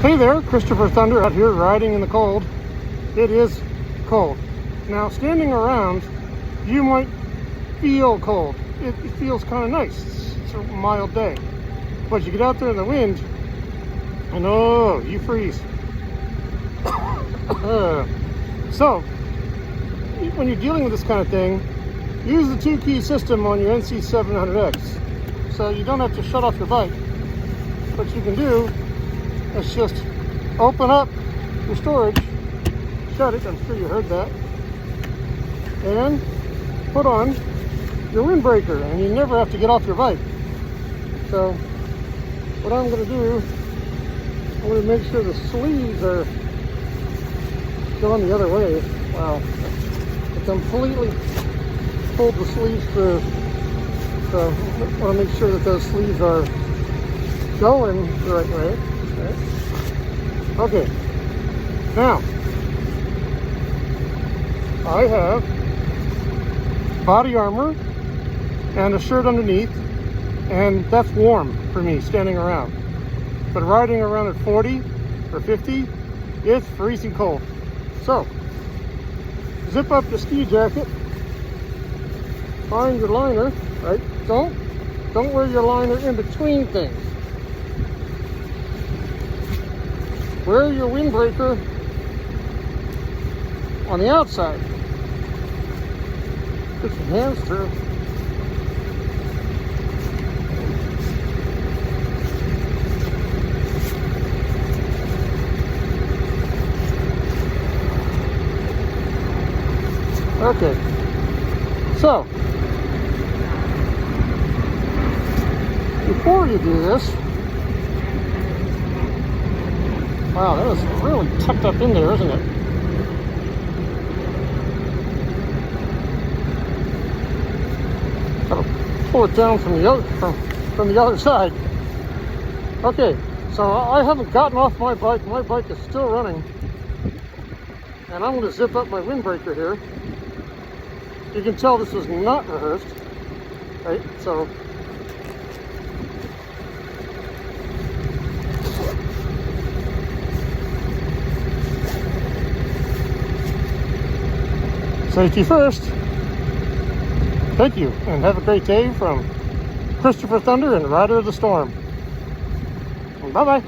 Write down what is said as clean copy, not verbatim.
Hey there, Christopher Thunder out here riding in the cold. It is cold. Now, standing around, you might feel cold. It feels kind of nice. It's a mild day. But you get out there in the wind, and oh, you freeze. So, when you're dealing with this kind of thing, use the 2-key system on your NC700X. So you don't have to shut off your bike. What you can do is just open up your storage, shut it, I'm sure you heard that, and put on your windbreaker, and you never have to get off your bike. So what I'm going to do, I'm going to make sure the sleeves are going the other way. Wow, I completely pulled the sleeves through, so I want to make sure that those sleeves are going the right way. Okay, now I have body armor and a shirt underneath, and that's warm for me standing around. But riding around at 40 or 50, it's freezing cold. So zip up your ski jacket, find your liner, right? Don't wear your liner in between things. Wear your windbreaker on the outside. Put your hands through. Okay. So, before you do this, wow, that is really tucked up in there, isn't it? Gotta pull it down from the other side. Okay, so I haven't gotten off my bike. My bike is still running, and I'm going to zip up my windbreaker here. You can tell this is not rehearsed, right? So safety first. Thank you, and have a great day from Christopher Thunder and Rider of the Storm. Bye-bye.